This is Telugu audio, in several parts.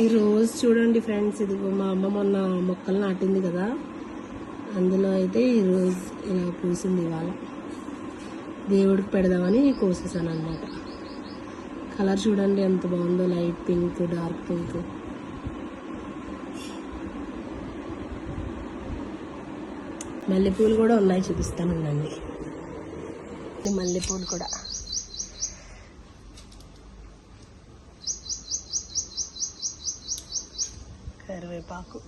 ఈ రోజు చూడండి ఫ్రెండ్స్, ఇదిగో మా అమ్మ మొన్న మొక్కలు నాటింది కదా, అందులో అయితే ఈరోజు ఇలా పూసింది. ఇవాళ దేవుడికి పెడదామని కోసేసాను అనమాట. కలర్ చూడండి ఎంత బాగుందో, లైట్ పింక్, డార్క్ పింక్. మల్లెపూలు కూడా ఉన్నాయి, చూపిస్తానండి. మల్లెపూలు కూడా కరివేపాకు,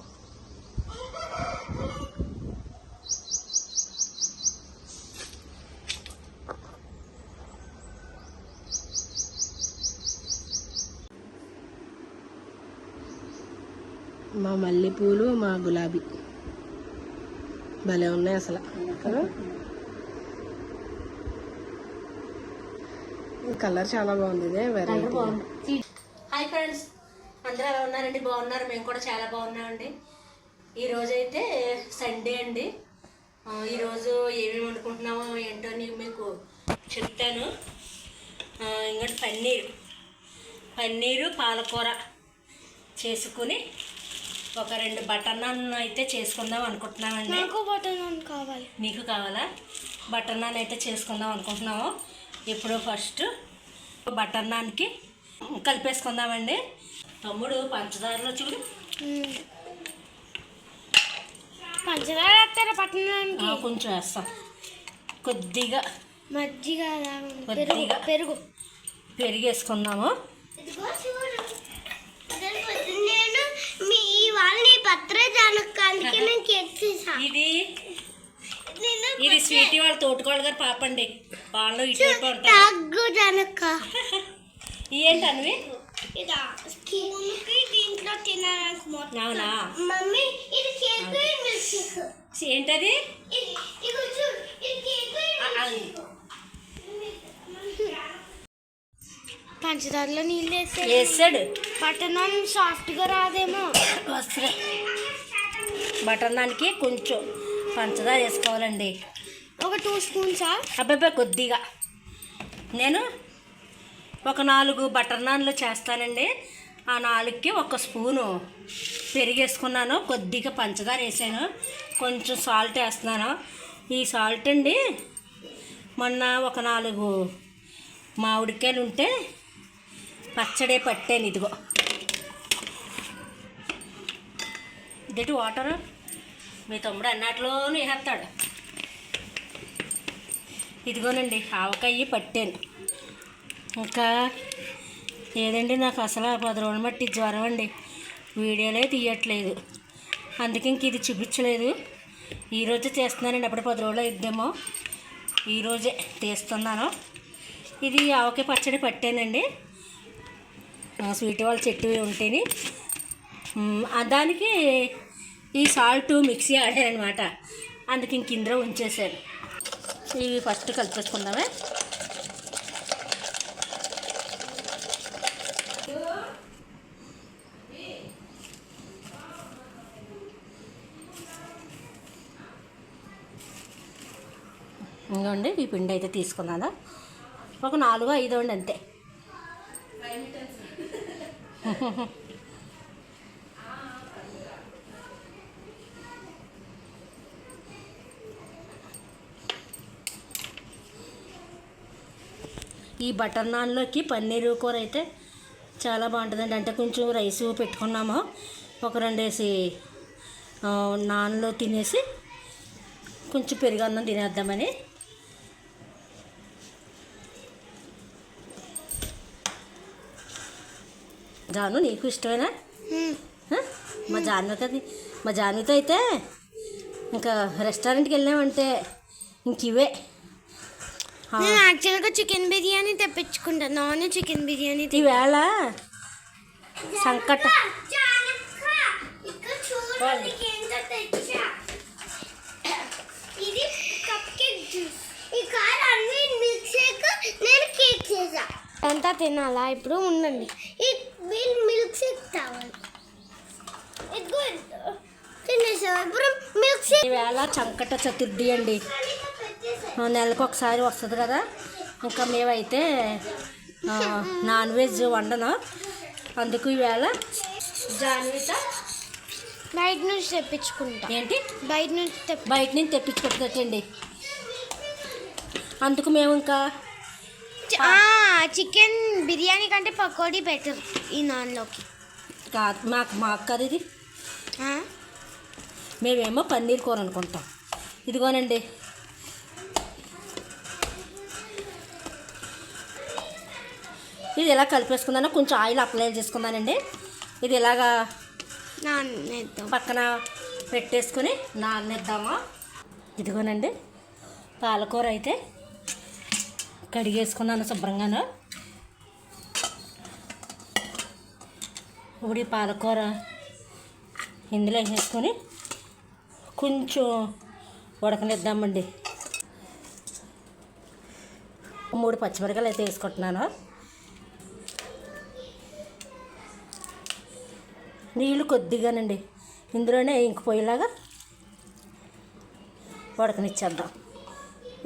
మా మల్లెపూలు, మా గులాబీ భలే ఉన్నాయి అసలు కదా. కలర్ చాలా బాగుంది, ఇదే వెరైటీ. హాయ్ ఫ్రెండ్స్, అందరూ ఎలా ఉన్నారండి? బాగున్నారు, మేము కూడా చాలా బాగున్నామండి. ఈరోజు అయితే సండే అండి. ఈరోజు ఏమేమి వండుకుంటున్నామో ఏంటో మీకు చెప్తాను. ఇంకోటి పన్నీరు పాలకూర చేసుకుని ఒక 2 బటర్ నాన్ అయితే చేసుకుందాం అనుకుంటున్నామండి. నాకు బటర్ నాన్ కావాలి. నీకు కావాలా? బటర్ నాన్ అయితే చేసుకుందాం అనుకుంటున్నాము. ఇప్పుడు ఫస్ట్ బటర్ నాన్కి కలిపేసుకుందామండి. తమ్ముడు పంచదారలో చూడు, పంచదార వేస్తారా బటర్ నాన్కి? కొంచెం వేస్తాం, కొద్దిగా మజ్జిగ, కొద్దిగా పెరుగు వేసుకుందాము. ఇది స్వీటీ వాళ్ళ తోటకోళ్ళ గారు పాపండి, వాళ్ళు ఇటువైపు ఉంటారు. ఏంటనివి? అవునా? ఏంటది? పంచదారలో నీళ్ళు వేసాడు. బటర్ నాన్ సాఫ్ట్గా రాదేమో. వస్త్రం బటర్ నాన్కి కొంచెం పంచదార వేసుకోవాలండి. ఒక 2 స్పూన్సా? అబ్బాయి కొద్దిగా. నేను ఒక 4 బటర్ నాన్లు చేస్తానండి. ఆ 4కి 1 స్పూను పెరిగేసుకున్నాను, కొద్దిగా పంచదార వేసాను, కొంచెం సాల్ట్ వేస్తున్నాను. ఈ సాల్ట్ అండి, మొన్న ఒక 4 మామిడికాయలు ఉంటే పచ్చడే పట్టాను. ఇదిగో ఇదేంటి వాటరు? మీ తమ్ముడు అన్నట్లోనే వేస్తాడు. ఇదిగోనండి ఆవకాయ పట్టాను. ఇంకా ఏదండి, నాకు అసలు 10 రోజులు మట్టి జ్వరం అండి, వీడియోలే తీయట్లేదు, అందుకే ఇంక ఇది చూపించలేదు. ఈరోజే చేస్తున్నానండి, అప్పుడు 10 రోజులు అయిద్దేమో, ఈరోజే తీస్తున్నాను. ఇది ఆవకాయ పచ్చడి పట్టానండి, స్వీట్ వాళ్ళ చెట్టు ఉంటేని దానికి ఈ సాల్ట్ మిక్సీ ఆడానమాట, అందుకే ఇంక ఇందులో ఉంచేసాను. ఇవి ఫస్ట్ కలిపేసుకుందామే. ఇంకోండి ఈ పిండి అయితే తీసుకున్నాను, ఒక 4-5 అండి అంతే. ఈ బటర్ నాన్లోకి పన్నీరు కూర అయితే చాలా బాగుంటుందండి. అంటే కొంచెం రైసు పెట్టుకున్నాము, ఒక 2 వేసి నాన్లో తినేసి కొంచెం పెరుగన్నం తినేద్దామని. జాను, నీకు ఇష్టమేనా? మా జానుతో అయితే ఇంకా రెస్టారెంట్కి వెళ్ళామంటే ఇంక ఇవే. నేను యాక్చువల్గా చికెన్ బిర్యానీ తెప్పించుకుంటాను, నాన్ చికెన్ బిర్యానీ. ఈవేళ సంకట అంతా తినాలా? ఇప్పుడు ఉండండి, మిల్క్ షేక్ కావాలి. ఈవేళ సంకట చతుర్థి అండి, నెలకు ఒకసారి వస్తుంది కదా. ఇంకా మేమైతే నాన్ వెజ్ వండను, అందుకు ఈవేళ జాన్విత బయట నుంచి తెప్పించుకుంటా. ఏంటి బయట నుంచి తెప్పించుకుంటుందండి. అందుకు మేము ఇంకా చికెన్ బిర్యానీ కంటే పకోడీ బెటర్ ఈ నాన్లోకి. కాదు మాకు కాదు ఇది, మేమేమో పన్నీర్ కూర అనుకుంటాం. ఇదిగోనండి ఇది ఇలా కలిపేసుకున్నాను. కొంచెం ఆయిల్ అప్లై చేసుకున్నానండి. ఇది ఇలాగా పక్కన పెట్టేసుకుని నానేద్దామా. ఇదిగోనండి పాలకూర అయితే కడిగేసుకున్నాను శుభ్రంగాను. ఇప్పుడు ఈ పాలకూర ఇందులో వేసుకొని కొంచెం ఉడకనిద్దామండి. 3 పచ్చిమిరపకాయలు అయితే వేసుకుంటున్నాను. నీళ్ళు కొద్దిగానండి, ఇందులోనే ఇంకిపోయేలాగా ఉడకనిచ్చేద్దాం.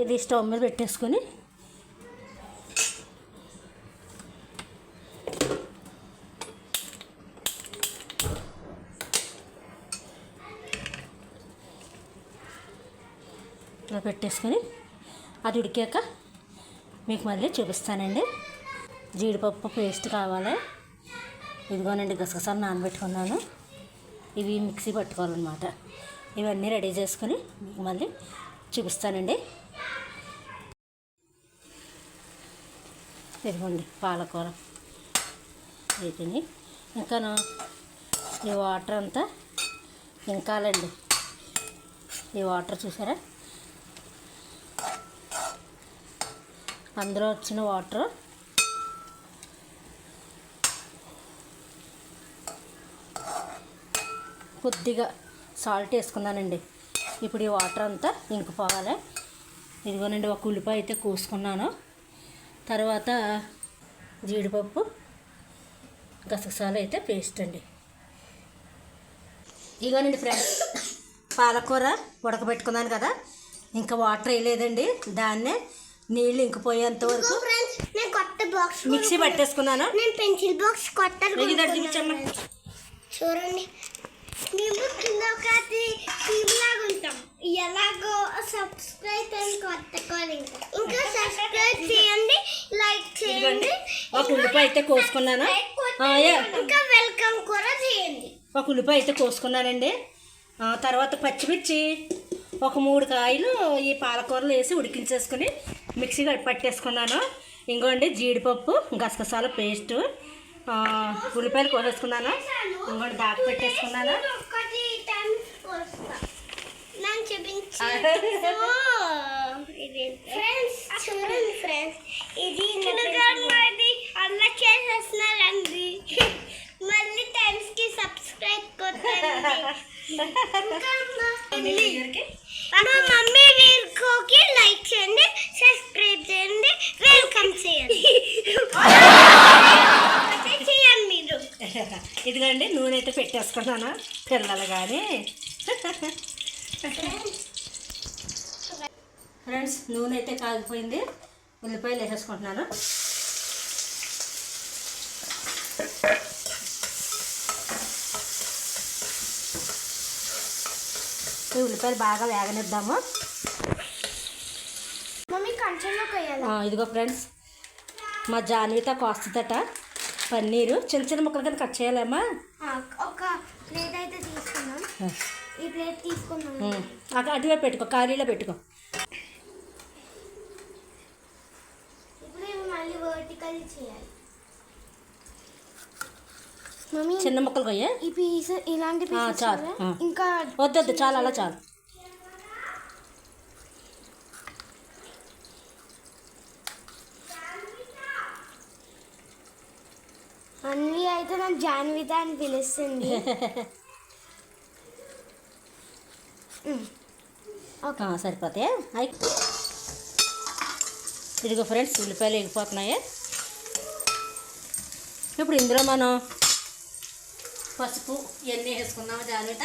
ఇది స్టవ్ మీద పెట్టేసుకొని ఇలా పెట్టేసుకొని అది ఉడికాక మీకు మళ్ళీ చూపిస్తానండి. జీడిపప్పు పేస్ట్ కావాలి. ఇదిగోనండి గసగసాలు నానబెట్టుకున్నాను. ఇవి మిక్సీ పట్టుకోవాలన్నమాట. ఇవన్నీ రెడీ చేసుకొని మీకు మళ్ళీ చూపిస్తానండి. ఇదిగోండి పాలకూర వీటిని ఇంకాను ఈ వాటర్ అంతా ఇంకాలండి. ఈ వాటర్ చూసారా, అందులో వచ్చిన వాటర్ కొద్దిగా సాల్ట్ వేసుకున్నానండి. ఇప్పుడు ఈ వాటర్ అంతా ఇంకిపోవాలి. ఇదిగోనండి ఒక ఉల్లిపాయ అయితే కోసుకున్నాను. తర్వాత జీడిపప్పు గసగసాలు అయితే పేస్ట్ అండి. ఇదిగోనండి ఫ్రెండ్స్ పాలకూర ఉడకబెట్టుకున్నాను కదా, ఇంకా వాటర్ వేయలేదండి. దాన్నే నీళ్ళు ఇంకిపోయేంత వరకు నేను కొత్త బాక్స్ మిక్సీ పట్టేసుకున్నాను. నేను పెన్సిల్ బాక్స్ కొత్తగా చూడండి. మేము కింద ఒక టీమ్ లాగా ఉంటాం. ఎలాగో సబ్స్క్రైబ్ అని కొత్తకోవాలి. ఇంకా సబ్స్క్రైబ్ చేయండి, లైక్ చేయండి. ఒక ఉల్లిపాయ అయితే కోసుకున్నాను. ఇంకా వెల్కమ్ కూడా చేయండి. ఒక ఉల్లిపాయ అయితే కోసుకున్నానండి. తర్వాత పచ్చిమిర్చి ఒక 3 కాయలు ఈ పాలకూరలు వేసి ఉడికించేసుకుని మిక్సీ పట్టేసుకున్నాను. ఇంకోండి జీడిపప్పు గసగసాల పేస్టు, ఉల్లిపాయలు కోసేసుకున్నాను. ఇంకోటి దాకా పెట్టేసుకున్నాను. చూడండి ఫ్రెండ్స్, ఇది అలా చేసేస్తున్నారండి. మళ్ళీ టైమ్స్కి సబ్స్క్రైబ్ కొట్టండి. మా మమ్మీ వీడియోకి లైక్ చేయండి, సబ్స్క్రైబ్ చేయండి, వెల్కమ్ చేయండి. చేయండి మీరు. ఇదిగోండి నూనె అయితే పెట్టేసుకున్నాను పిల్లలు కానీ. ఫ్రెండ్స్ నూనె అయితే కాగిపోయింది. ఉల్లిపాయలు వేసేసుకుంటున్నాను. ఈ ఉల్లిపాయలు బాగా వేగనిద్దాము. మమ్మీ కంచెంలోకి వేయాలి. ఇదిగో ఫ్రెండ్స్ మా జాన్విత కోస్తుందట పన్నీరు. చిన్న చిన్న ముక్కలు కింద కట్ చేయాలమ్మా. ఒక ప్లేట్ అయితే తీసుకున్నాం. ఈ ప్లేట్ తీసుకున్నాం. అటువే పెట్టుకో, కర్రీలో పెట్టుకో. ఇప్పుడు మళ్ళీ వర్టికల్ చేయాలి. మమ్మీ చిన్న ముక్కలు కొయ్యే. ఈ పీస్ ఇలాంటి పీస్ చాలు. ఇంకా వద్దు చాలు, అలా చాలు. అన్వి అయితే నాకు జాన్విత అని పిలుస్తుంది. సరిపోతాయి. ఇదిగో ఫ్రెండ్స్ ఉల్లిపాయలు ఎగిపోతున్నాయి. ఇప్పుడు ఇందులో మనం పసుపు ఇవన్నీ వేసుకుందాము. జాన్విత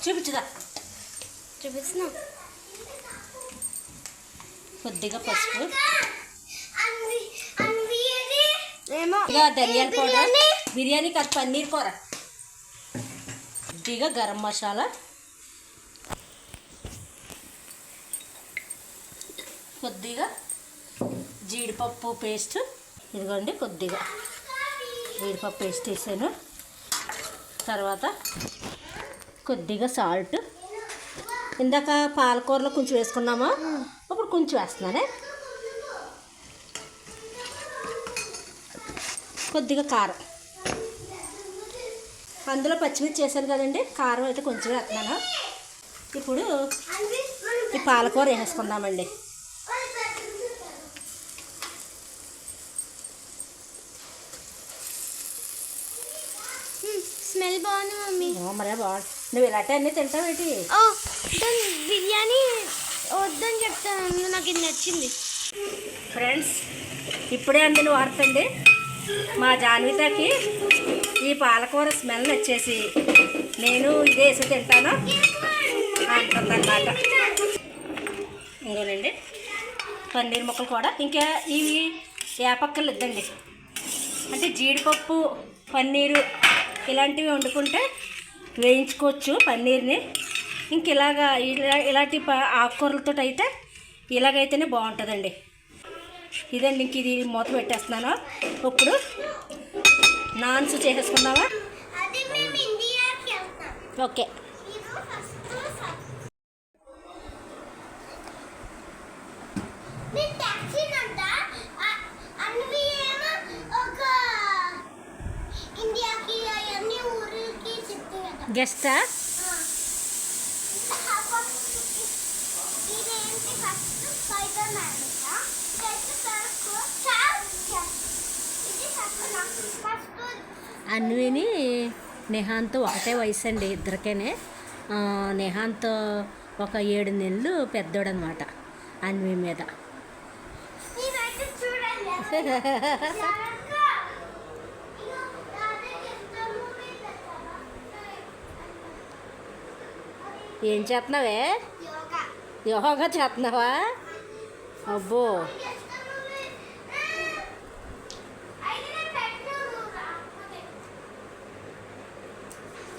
చూపిస్తున్నా. కొద్దిగా పసుపు ఇక ధనియాల పౌడర్, బిర్యానీ కాదు పన్నీర్ కూర, కొద్దిగా గరం మసాలా, కొద్దిగా జీడిపప్పు పేస్ట్, ఇదిగోండి కొద్దిగా జీడిపప్పు పేస్ట్ వేసాను. తర్వాత కొద్దిగా సాల్ట్, ఇందాక పాలకూరలో కొంచెం వేసుకున్నామా, ఇప్పుడు కొంచెం వేస్తున్నానే. కొద్దిగా కారం, అందులో పచ్చిమిర్చి చేశాను కదండి, కారం అయితే కొంచెం వేస్తున్నాను. ఇప్పుడు ఈ పాలకూర వేసేసుకుందామండి. స్మెల్ బాగుంది మమ్మీ. మరే బాగుంది. నువ్వు ఇలాంటి అన్నీ తింటావేంటి? బిర్యానీ వద్దని చెప్తాను, నాకు ఇది నచ్చింది. ఫ్రెండ్స్, ఇప్పుడే అందిన వార్తండి, మా జాన్వితకి ఈ పాలకూర స్మెల్ నచ్చేసి నేను ఇదే వేసి తింటాను అంటుందన్నమాట. ఇంకోనండి పన్నీర్ ముక్కలు కూడా, ఇంకా ఇవి ఏపక్కలు ఇద్దండి, అంటే జీడిపప్పు పన్నీరు ఇలాంటివి వండుకుంటే వేయించుకోవచ్చు పన్నీర్ని. ఇంక ఇలాంటి ఆకుకూరలతో అయితే ఇలాగైతేనే బాగుంటుందండి. ఇదండి, ఇంక ఇది మూత పెట్టేస్తున్నాను. ఇప్పుడు నాన్స్ చేసేసుకుందామా? ఓకే. గెస్టా? అన్విని నెహాంత్ ఒకటే వయసు అండి, ఇద్దరికేనే. నెహాంత్ ఒక 7 నెలలు పెద్దోడనమాట అన్వి మీద. ఏం చేస్తున్నావే? యోగా చేస్తున్నావా? అబ్బో,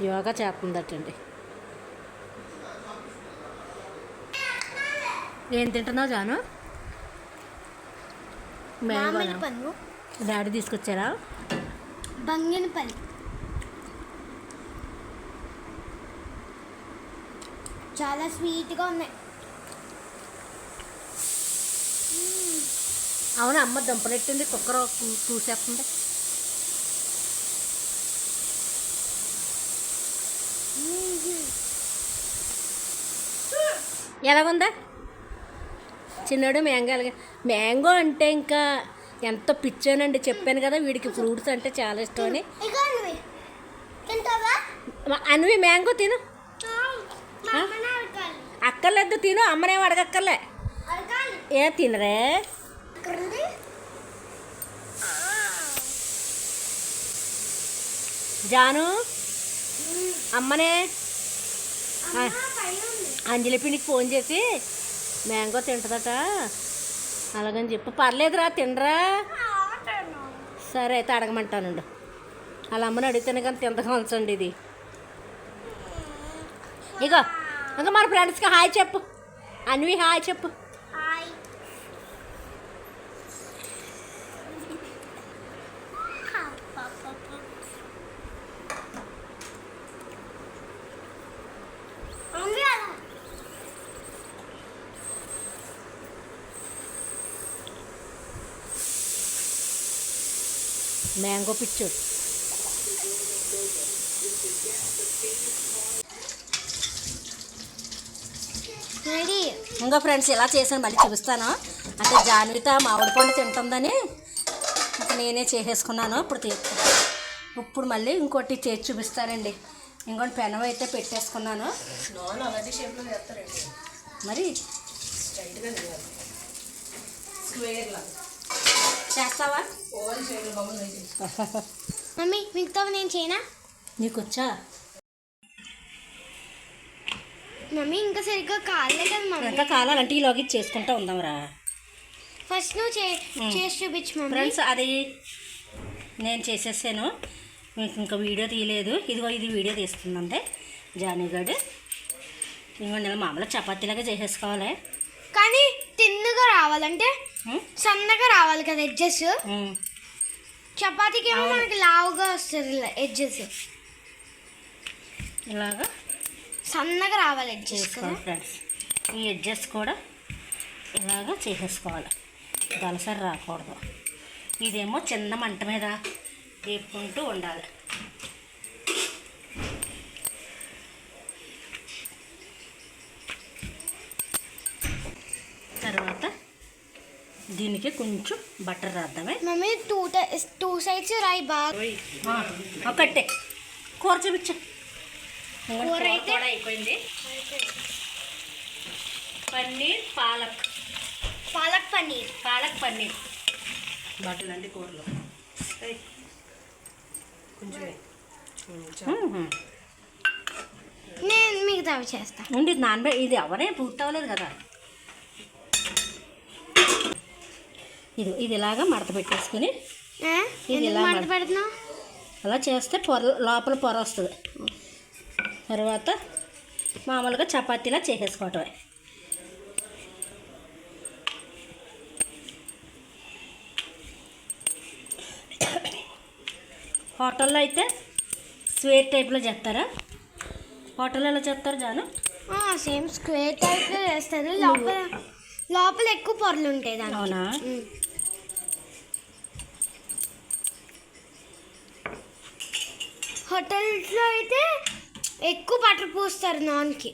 యోగా చేస్తుందటండి. ఏం తింటున్నావు జాను? పన్ను డాడీ తీసుకొచ్చారా? బంగినపల్లి. చాలా స్వీట్గా ఉన్నాయి. అవును, అమ్మ దుంపలెట్టింది, కుక్కర్ చూసేస్తుంది. ఎలాగుందా చిన్నోడు? మ్యాంగో అంటే ఇంకా ఎంత పిచ్చానండి, చెప్పాను కదా వీడికి ఫ్రూట్స్ అంటే చాలా ఇష్టం అని. అన్వి మ్యాంగో తిను. అక్కర్లేదు, తిను, అమ్మనేమో అడగక్కర్లే. ఏ తినరే? జాను అమ్మనే అంజలి పిండికి ఫోన్ చేసి మ్యాంగో తింటుందట అలాగని చెప్పు. పర్లేదురా, తినరా? సరే అయితే అడగమంటానండి. వాళ్ళ అమ్మని అడిగితేనే కానీ తింతగా ఉంచండి ఇది. ఇగో ఇంకా మన ఫ్రెండ్స్కి హాయ్ చెప్పు. అన్వి హాయ్ చెప్పు. మ్యాంగో పిచ్చు. ఇంకా ఫ్రెండ్స్ ఇలా చేసాను, మళ్ళీ చూపిస్తాను. అంటే జాన్విత మామిడి పండు తింటుందని నేనే చేసేసుకున్నాను. ఇప్పుడు మళ్ళీ ఇంకోటి చేసి చూపిస్తానండి. ఇంకోటి పెనం అయితే పెట్టేసుకున్నాను. మరి చేస్తావా మమ్మీ? మిగతా నేను చేయనా? నీకు వచ్చా మమ్మీ? ఇంకా సరిగ్గా కాలే కదా మమ్మీ. ఇంకా కాలాలంటే ఈలోకి చేసుకుంటూ ఉందాంరా. ఫస్ట్ నువ్వు చేసి చూపించు మమ్మీ. ఫ్రెండ్స్, అది నేను చేసేసాను, మీకు ఇంకా వీడియో తీయలేదు. ఇదిగో ఇది వీడియో తీస్తుందంటే జానుగడు. ఇంకొండి ఇలా మామూలుగా చపాతీలాగా చేసేసుకోవాలి. కానీ తిన్నగా రావాలంటే సన్నగా రావాలి కదా ఎడ్జెస్. చపాతీకి ఏమో మనకి లావుగా వస్తుంది ఎడ్జెస్. ఇలాగా సన్నగా రావాలి ఎడ్జెస్ చేసుకోవాలి ఫ్రెండ్స్. ఈ ఎడ్జెస్ కూడా ఇలాగా చేసేసుకోవాలి, దలసరి రాకూడదు. ఇదేమో చిన్న మంట మీద వేపుకుంటూ ఉండాలి. తర్వాత దీనికి కొంచెం బటర్ రాద్దామే. మమ్మీ టూ సైడ్స్ రాయి బాగా. ఒకటే కూర చూపించు. కూర అయితే కూడా అయిపోయింది. పన్నీర్ పాలక్ పన్నీర్ బట్టలు అండి కూరలో కొంచెం నేను మిగతావి చేస్తాను. ఉండి నాన్న ఇది ఎవరే పూర్తి అవ్వలేదు కదా. ఇది ఇలాగా మడత పెట్టేసుకుని ఇది ఇలా మడత పెడుతున్నావు. అలా చేస్తే లోపల పొర వస్తుంది. తర్వాత మామూలుగా చపాతీలా చేసేసుకోవటమే. హోటల్లో అయితే స్క్వేర్ టైప్లో చేస్తారా? హోటల్లో ఎలా చేస్తారు జాను? సేమ్ స్క్వేర్ టైప్లో చేస్తారు. లోపల ఎక్కువ పొరలు ఉంటాయి దానికి. అవునా? హోటల్స్లో అయితే ఎక్కువ బటర్ పూస్తారు నాన్కి,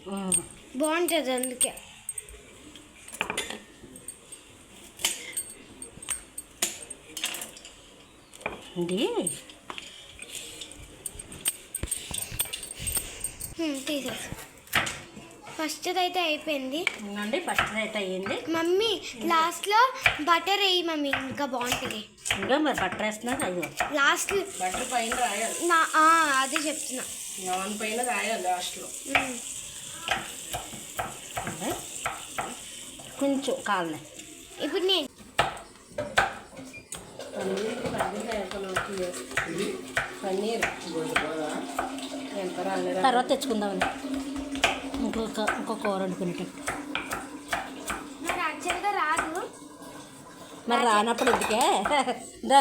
బాగుంటుంది అందుకే. ఇది తీసేసి ఫస్ట్ అయితే అయిపోయింది. ఫస్ట్ అయితే అయ్యింది. మమ్మీ లాస్ట్లో బటర్ వేయి మమ్మీ, ఇంకా బాగుంటుంది. ఇంకా మరి బటర్ వేస్తున్నారు. అది లాస్ట్ బటర్ పైన రాయాలి. అదే చెప్తున్నా, నాన్ పైన రాయాలి లాస్ట్లో. కొంచెం కావాలి. ఇప్పుడు నేను పన్నీర్ తర్వాత తెచ్చుకుందామని ఇంకో కూర వండుకునేటట్టు. నాకు యాక్చువల్గా రాదు. మరి రానప్పుడు ఎందుకే దా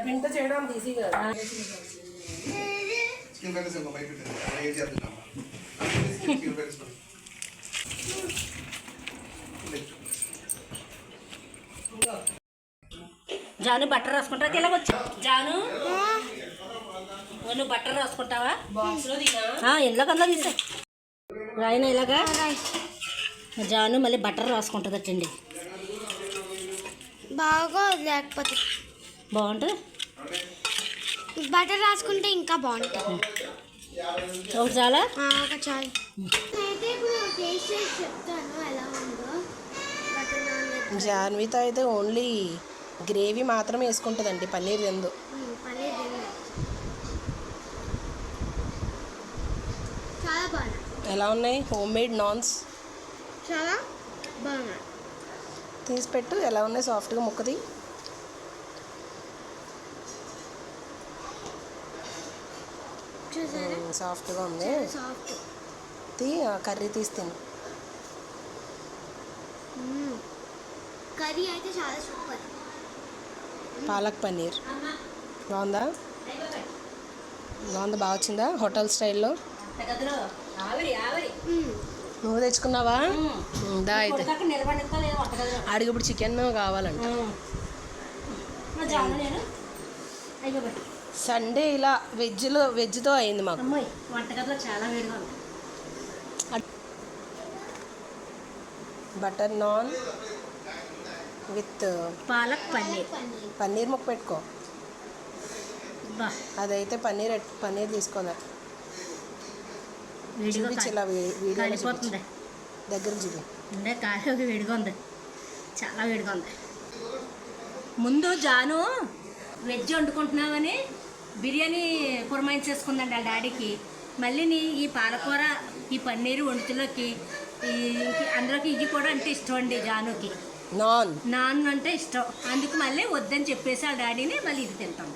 పింట చేయడం తీసి కదా. జాను బట్టర్ రాసుకుంటా. ఇలాగొచ్చు జాను, నువ్వు బట్టర్ రాసుకుంటావా? ఇంట్లో కన్నా తీసా రాయిన ఇలాగా. జాను మళ్ళీ బట్టర్ రాసుకుంటుందటండి. బాగా లేకపోతే బాగుంటుంది. బటర్ రాసుకుంటే ఇంకా బాగుంటుంది. ఒకటి చాలా ఒక చాలు. అయితే ఇప్పుడు టేస్ట్ చేసి చెప్తాను ఎలా ఉందో. జాన్విత అయితే ఓన్లీ గ్రేవీ మాత్రమే వేసుకుంటుందండి, పన్నీర్ తిందు. చాలా బాగున్నాయి. ఎలా ఉన్నాయి హోమ్ మేడ్ నాన్స్? చాలా బాగున్నాయి. తీసి పెట్టు, ఎలా ఉన్నాయి సాఫ్ట్గా ముక్కది. సాఫ్ట్గా ఉంది. కర్రీ తీసి తిను. కర్రీ అయితే చాలా సూపర్. పాలక్ పన్నీర్ బాగుందా? బాగా వచ్చిందా హోటల్ స్టైల్లో? నువ్వు తెచ్చుకున్నావా? దా అయితే అడిగి ఇప్పుడు చికెన్ కావాలంట. సండే ఇలా వెజ్తో అయింది మాకు. వంటగదిలో చాలా వేడిగా ఉంది. Butter non with palak paneer ముక్క పెట్టుకో. అదైతే పన్నీర్ తీసుకోదా చూపించి ఇలా వీడియో దగ్గర చూపి. కాలి వేడిగా ఉంది, చాలా వేడిగా ఉంది. ముందు జాను వెజ్ వండుకుంటున్నామని బిర్యానీ పురమాయించేసుకుందండి వాళ్ళ డాడీకి. మళ్ళీ ఈ పాలకూర ఈ పన్నీరు వండుతులోకి అందులోకి ఇది కూడా అంటే ఇష్టం అండి జానుకి. నాన్ అంటే ఇష్టం. అందుకు మళ్ళీ వద్దని చెప్పేసి వాళ్ళ డాడీని మళ్ళీ ఇది తింటాం.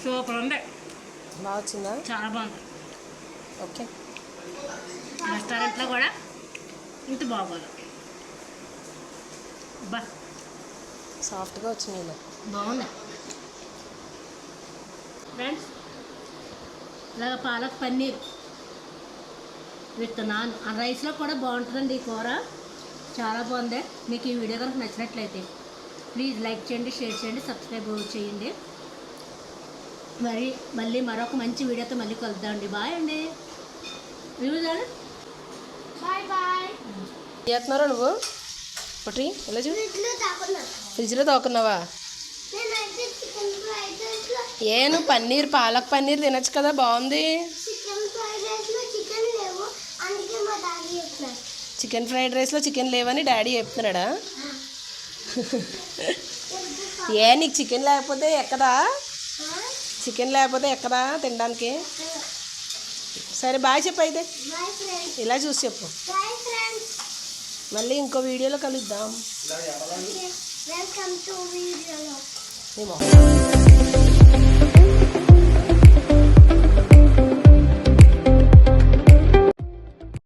సూపర్ ఉంది, బాగా వచ్చిందా? చాలా బాగుంది. ఓకే. రెస్టారెంట్లో కూడా ఇంత బాగోదు. బా సాఫ్ట్గా వచ్చినాయి ఇలా. బాగుంది ఫ్రెండ్స్. ఇలాగ పాలక్ పన్నీర్ విత్ నాన్ ఆ రైస్లో కూడా బాగుంటుందండి ఈ కూర, చాలా బాగుంది. మీకు ఈ వీడియో కనుక నచ్చినట్లయితే ప్లీజ్ లైక్ చేయండి, షేర్ చేయండి, సబ్స్క్రైబ్ చేయండి. మళ్ళీ మరొక మంచి వీడియోతో మళ్ళీ కలుద్దామండి. బాయ్ అండి. Bye bye. చేస్తున్నారా నువ్వు? ఒకటి ఇలా చూ, ఫ్రిడ్జ్లో తాకున్నా. ఫ్రిడ్జ్లో తోకున్నావా? నేనైతే చికెన్ ఫ్రైడ్ రైస్లో ఏను పన్నీర్, పాలక్ పన్నీర్ తినచ్చు కదా, బాగుంది. చికెన్ ఫ్రైడ్ రైస్లో చికెన్ లేవు, అందుకే మా డాడీ చెప్పారు. చికెన్ ఫ్రైడ్ రైస్లో చికెన్ లేవని డాడీ చెప్తున్నాడా? ఏ నీకు చికెన్ లేకపోతే ఎక్కదా? చికెన్ లేకపోతే ఎక్కదా తినడానికి? సరే బాయ్ చెప్పు అయితే, బాయ్ ఫ్రెండ్స్. ఇలా చూసి చెప్పు. Bye friends. మళ్ళీ ఇంకో వీడియోలో కలుద్దాం. వెల్కమ్ టు వీడియోలో. ఏమో